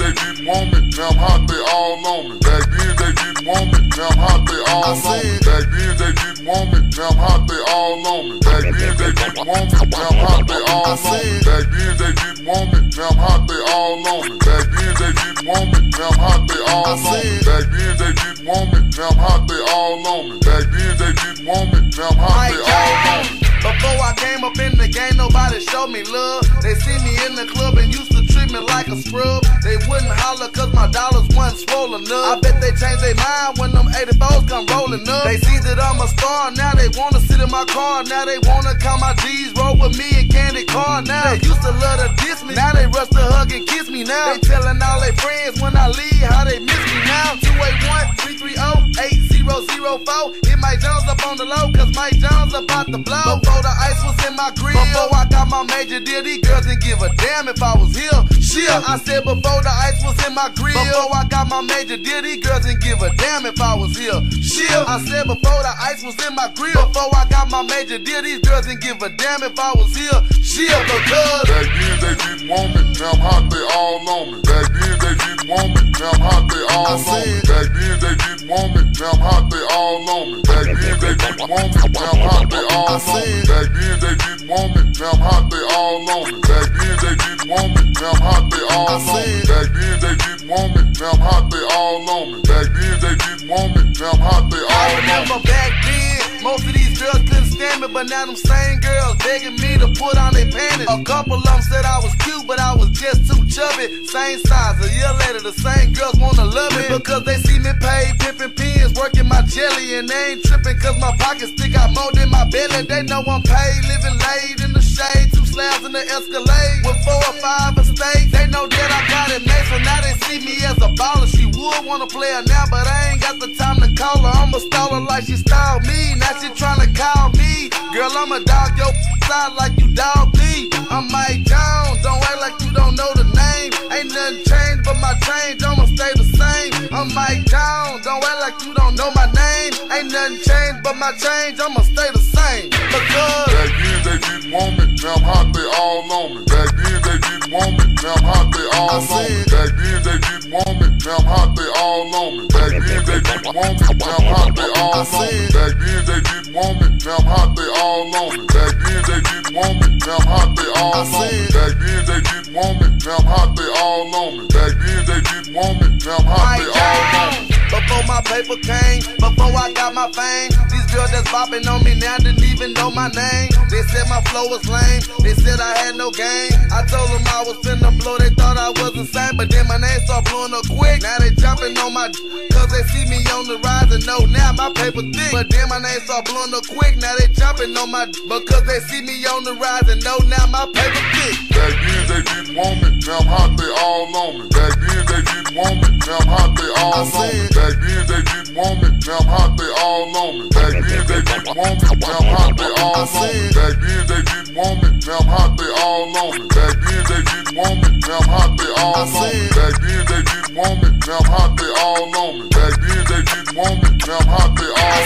they didn't want me, now I'm hot, they all on me. Back then they didn't want me, now I'm hot, they all on me. Back then they didn't want me, now I'm hot, they all on me. Back then they didn't want me, now I'm hot, they all on me. Back then they didn't want me, now I'm hot, they all on me. Back then they didn't want me, now I'm hot, they all on me. Back then they didn't want me, now I'm hot, they all on me. Back then they didn't want me, now I'm hot, they all on me. Before I came up in the game, nobody showed me love. They see me in the club and used to treat me like a scrub. They wouldn't holler cause my dollars wasn't swollen up. I bet they changed their mind when them 84s come rolling up. They see that I'm a star, now they wanna sit in my car. Now they wanna count my G's, roll with me and Candy Car. Now they used to love to diss me, now they rush to hug and kiss me now. They telling all their friends when I leave how they miss me now. 281-330-8004. Hit Mike Jones up on the low cause Mike Jones about to blow. Before the ice was in my grill, before I got my major deal, these girls didn't give a damn if I was here. Shit, I said before the ice was in my grill, before I got my major deal, these girls didn't give a damn if I was here. Shit, I said before the ice was in my grill, before I got my major deal, these girls didn't give a damn if I was here. Shit, because back then they didn't want me, now I'm hot, they all on me. Back then they didn't want me, now I'm hot, they all on me. Back then they didn't want me, now I'm hot, they all on me. Back then they didn't want me, now I'm hot, they all on me. Back then they didn't want me, now I'm hot, they all on me. Back then they didn't want me, now I'm hot, they all on me. Back then they didn't want me, now I'm hot, they all on me. Back then they didn't want me, now I'm hot, they all on me. I remember back then, most of these girls couldn't stand me, but now them same girls begging me to put on their panties. A couple of them said I was cute, but I was just too chubby. Same size, a year later the same girls wanna love me because they see me paid, pimping pins, working my jelly, and they ain't tripping cause my pockets stick out more than my belly. They know I'm paid, living laid in the shade, 2 slabs in the Escalade with 4 or 5 estates. They know that I got it made, so now they see me as a baller. She would wanna play her now, but I ain't got the time to call her. I'ma stall her like she styled me. Now she tryna call me. Girl, I'ma dog your side like you dog me. I'm Mike Jones, don't act like you don't know the name. Ain't nothing changed but my change, I'ma stay the same. I'm Mike Jones, don't act like you don't know my name. Ain't nothing changed but my change, I'ma stay the same. Because back then they didn't want me, now I'm hot, they all on me. Back then they didn't want me, now I'm hot, they all on me. Back then they didn't want me, now I'm hot, they all on me. Back then they didn't want me, now I'm hot, they all on me. Back then they didn't want me, now I'm hot, they all on me. Back then they didn't want me, now I'm hot, they all on me. Back then they didn't want me, now I'm hot, they all on me. Back then they didn't want me, now I'm hot, they all on me. Before my paper came, before I got my fame, these girls that's bopping on me now didn't even know my name. They said my flow was lame, they said I had no game. I told them I was finna blow, they thought I was insane, but then my name started blowing up quick. Now they jumping on my cause they see me on the rise and know now my paper thick. But then my name started blowing up quick, now they jumping on my because they see me on the rise and know now my paper thick. Back then they didn't want me, now I'm hot, they all on me. Back then they didn't want me, now I'm hot, they all on me. Back then they didn't want me, now I'm hot, they all on me. Back then they didn't want me, now I'm hot, they all on me. Back then they didn't want me, now I'm hot, they all on me. Back then they didn't want me, now I'm hot, they all on me. Back then they didn't want me, now I'm hot, they all on me. Back then they didn't want me, now I'm hot, they all on me. Back then they didn't want me, now I'm hot, they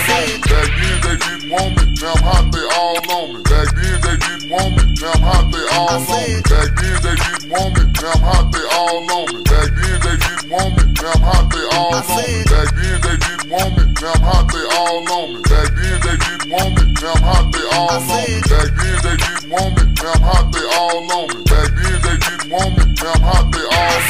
all on me. Back then they didn't want me, now I'm hot, they all on me. Back then they didn't want me, now I'm hot, they all on me. Back then they didn't want me, now I'm hot, they all on me. Back then they didn't want me, now I'm hot, they all on me. Back then they didn't want me, now I'm hot, they all on me. Back then they didn't want me, now I'm hot, they all on me. Back then they didn't want me, now I'm hot, they all on me.